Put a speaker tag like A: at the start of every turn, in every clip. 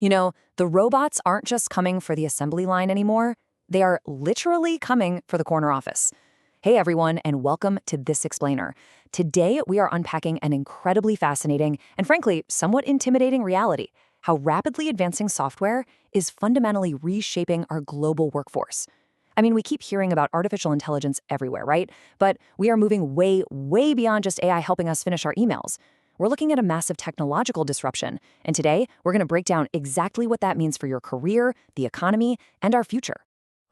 A: The robots aren't just coming for the assembly line anymore. They are literally coming for the corner office. Hey everyone, and welcome to This Explainer. Today, we are unpacking an incredibly fascinating and frankly, somewhat intimidating reality: how rapidly advancing software is fundamentally reshaping our global workforce. I mean, we keep hearing about artificial intelligence everywhere, right? But we are moving way, way beyond just AI helping us finish our emails. We're looking at a massive technological disruption, and today, we're going to break down exactly what that means for your career, the economy, and our future.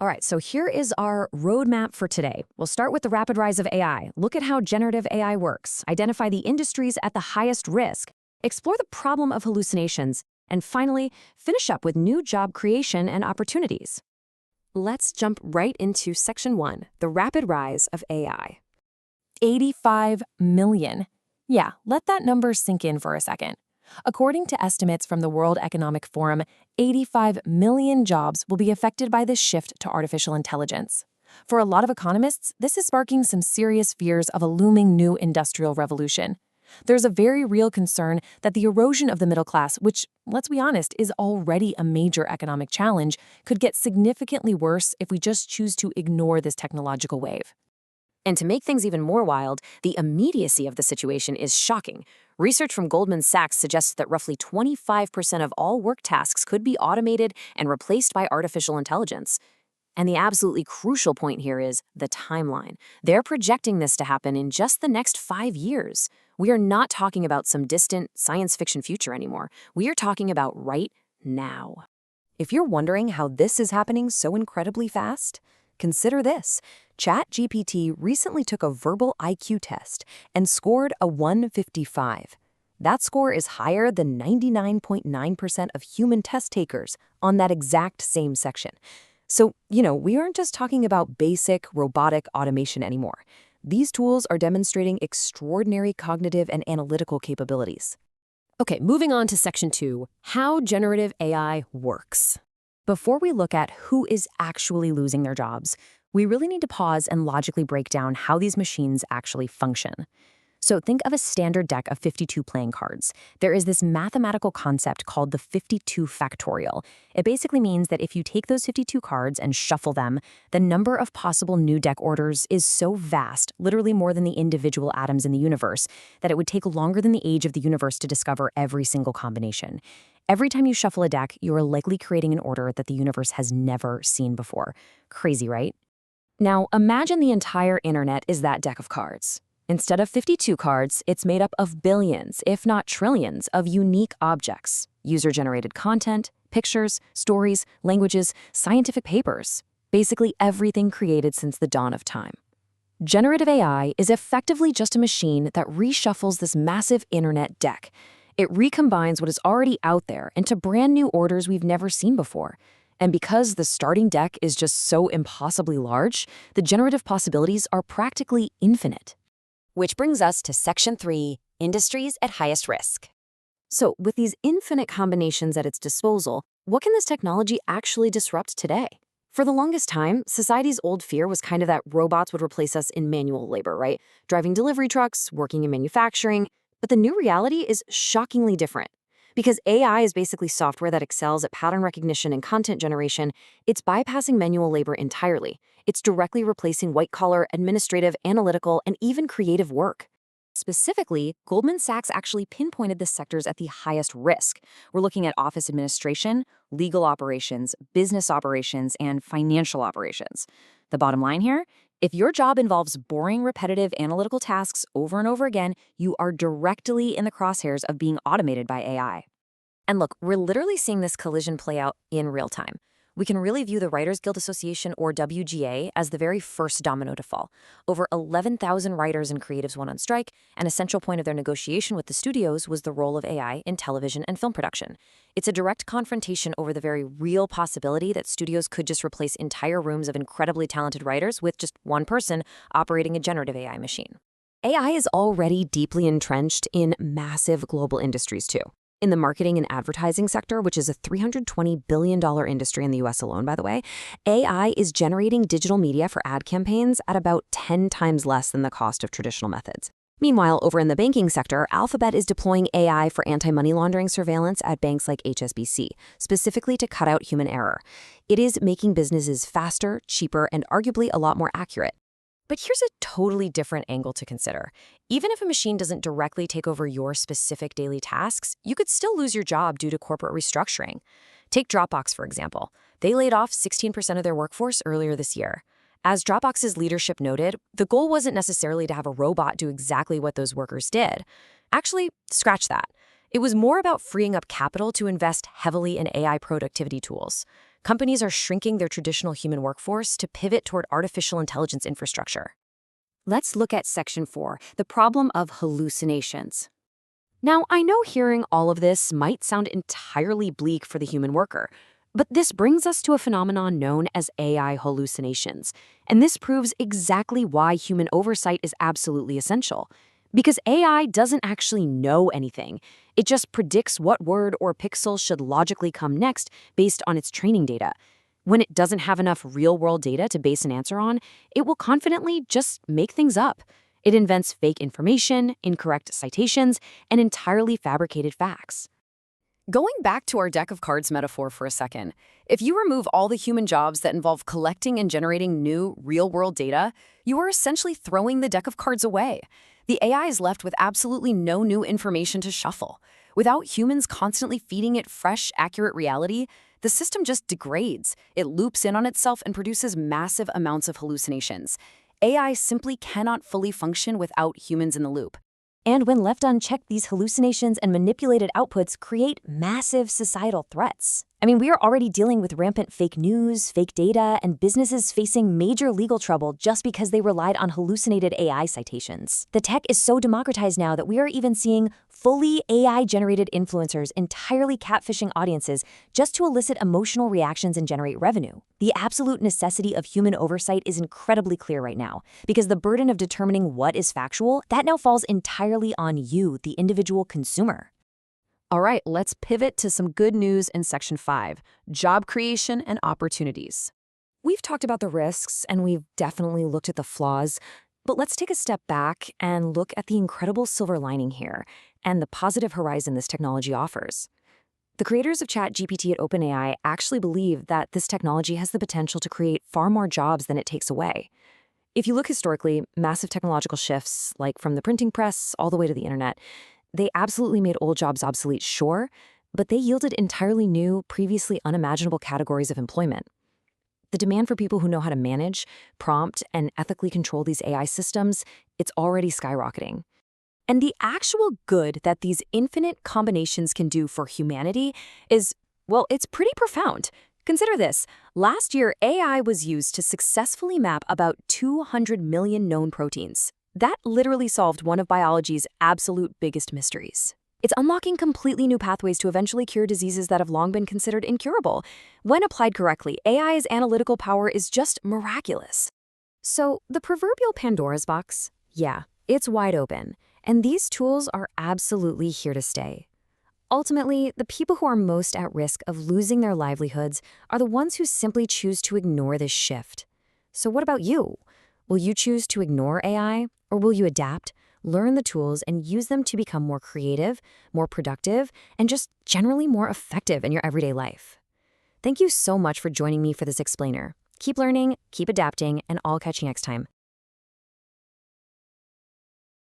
A: All right, so here is our roadmap for today. We'll start with the rapid rise of AI, look at how generative AI works, identify the industries at the highest risk, explore the problem of hallucinations, and finally, finish up with new job creation and opportunities. Let's jump right into Section 1, the rapid rise of AI. 85 million. Yeah, let that number sink in for a second. According to estimates from the World Economic Forum, 85 million jobs will be affected by this shift to artificial intelligence. For a lot of economists, this is sparking some serious fears of a looming new industrial revolution. There's a very real concern that the erosion of the middle class, which, let's be honest, is already a major economic challenge, could get significantly worse if we just choose to ignore this technological wave. And to make things even more wild, the immediacy of the situation is shocking. Research from Goldman Sachs suggests that roughly 25% of all work tasks could be automated and replaced by artificial intelligence. And the absolutely crucial point here is the timeline. They're projecting this to happen in just the next 5 years. We are not talking about some distant science fiction future anymore. We are talking about right now. If you're wondering how this is happening so incredibly fast, consider this. ChatGPT recently took a verbal IQ test and scored a 155. That score is higher than 99.9% of human test takers on that exact same section. So, we aren't just talking about basic robotic automation anymore. These tools are demonstrating extraordinary cognitive and analytical capabilities. Okay, moving on to Section 2, how generative AI works. Before we look at who is actually losing their jobs, we really need to pause and logically break down how these machines actually function. So think of a standard deck of 52 playing cards. There is this mathematical concept called the 52 factorial. It basically means that if you take those 52 cards and shuffle them, the number of possible new deck orders is so vast, literally more than the individual atoms in the universe, that it would take longer than the age of the universe to discover every single combination. Every time you shuffle a deck, you are likely creating an order that the universe has never seen before. Crazy, right? Now, imagine the entire internet is that deck of cards. Instead of 52 cards, it's made up of billions, if not trillions, of unique objects: user-generated content, pictures, stories, languages, scientific papers, basically everything created since the dawn of time. Generative AI is effectively just a machine that reshuffles this massive internet deck. It recombines what is already out there into brand new orders we've never seen before. And because the starting deck is just so impossibly large, the generative possibilities are practically infinite. Which brings us to Section 3, industries at highest risk. So with these infinite combinations at its disposal, what can this technology actually disrupt today? For the longest time, society's old fear was kind of that robots would replace us in manual labor, right? Driving delivery trucks, working in manufacturing. But the new reality is shockingly different. Because AI is basically software that excels at pattern recognition and content generation, it's bypassing manual labor entirely. It's directly replacing white-collar, administrative, analytical, and even creative work. Specifically, Goldman Sachs actually pinpointed the sectors at the highest risk. We're looking at office administration, legal operations, business operations, and financial operations. The bottom line here: if your job involves boring, repetitive analytical tasks over and over again, you are directly in the crosshairs of being automated by AI. And look, we're literally seeing this collision play out in real time. We can really view the Writers Guild Association, or WGA, as the very first domino to fall. Over 11,000 writers and creatives went on strike, and a central point of their negotiation with the studios was the role of AI in television and film production. It's a direct confrontation over the very real possibility that studios could just replace entire rooms of incredibly talented writers with just one person operating a generative AI machine. AI is already deeply entrenched in massive global industries too. In the marketing and advertising sector, which is a $320 billion industry in the US alone, by the way, AI is generating digital media for ad campaigns at about 10 times less than the cost of traditional methods.
B: Meanwhile, over in the banking sector, Alphabet is deploying AI for anti-money laundering surveillance at banks like HSBC, specifically to cut out human error. It is making businesses faster, cheaper, and arguably a lot more accurate.
A: But here's a totally different angle to consider. Even if a machine doesn't directly take over your specific daily tasks, you could still lose your job due to corporate restructuring. Take Dropbox, for example. They laid off 16% of their workforce earlier this year. As Dropbox's leadership noted, the goal wasn't necessarily to have a robot do exactly what those workers did. Actually, scratch that. It was more about freeing up capital to invest heavily in AI productivity tools. Companies are shrinking their traditional human workforce to pivot toward artificial intelligence infrastructure.
B: Let's look at Section 4, the problem of hallucinations. Now, I know hearing all of this might sound entirely bleak for the human worker, but this brings us to a phenomenon known as AI hallucinations. And this proves exactly why human oversight is absolutely essential. Because AI doesn't actually know anything. It just predicts what word or pixel should logically come next based on its training data. When it doesn't have enough real-world data to base an answer on, it will confidently just make things up. It invents fake information, incorrect citations, and entirely fabricated facts.
A: Going back to our deck of cards metaphor for a second, if you remove all the human jobs that involve collecting and generating new, real-world data, you are essentially throwing the deck of cards away. The AI is left with absolutely no new information to shuffle. Without humans constantly feeding it fresh, accurate reality, the system just degrades. It loops in on itself and produces massive amounts of hallucinations. AI simply cannot fully function without humans in the loop.
B: And when left unchecked, these hallucinations and manipulated outputs create massive societal threats. I mean, we are already dealing with rampant fake news, fake data, and businesses facing major legal trouble just because they relied on hallucinated AI citations. The tech is so democratized now that we are even seeing fully AI-generated influencers entirely catfishing audiences just to elicit emotional reactions and generate revenue. The absolute necessity of human oversight is incredibly clear right now, because the burden of determining what is factual, that now falls entirely on you, the individual consumer.
A: All right, let's pivot to some good news in Section 5, job creation and opportunities. We've talked about the risks, and we've definitely looked at the flaws, but let's take a step back and look at the incredible silver lining here and the positive horizon this technology offers. The creators of ChatGPT at OpenAI actually believe that this technology has the potential to create far more jobs than it takes away. If you look historically, massive technological shifts, like from the printing press all the way to the internet, they absolutely made old jobs obsolete, sure, but they yielded entirely new, previously unimaginable categories of employment. The demand for people who know how to manage, prompt, and ethically control these AI systems, it's already skyrocketing. And the actual good that these infinite combinations can do for humanity is, well, it's pretty profound. Consider this. Last year, AI was used to successfully map about 200 million known proteins. That literally solved one of biology's absolute biggest mysteries. It's unlocking completely new pathways to eventually cure diseases that have long been considered incurable. When applied correctly, AI's analytical power is just miraculous. So, the proverbial Pandora's box? Yeah, it's wide open. And these tools are absolutely here to stay. Ultimately, the people who are most at risk of losing their livelihoods are the ones who simply choose to ignore this shift. So what about you? Will you choose to ignore AI, or will you adapt, learn the tools, and use them to become more creative, more productive, and just generally more effective in your everyday life? Thank you so much for joining me for this explainer. Keep learning, keep adapting, and I'll catch you next time.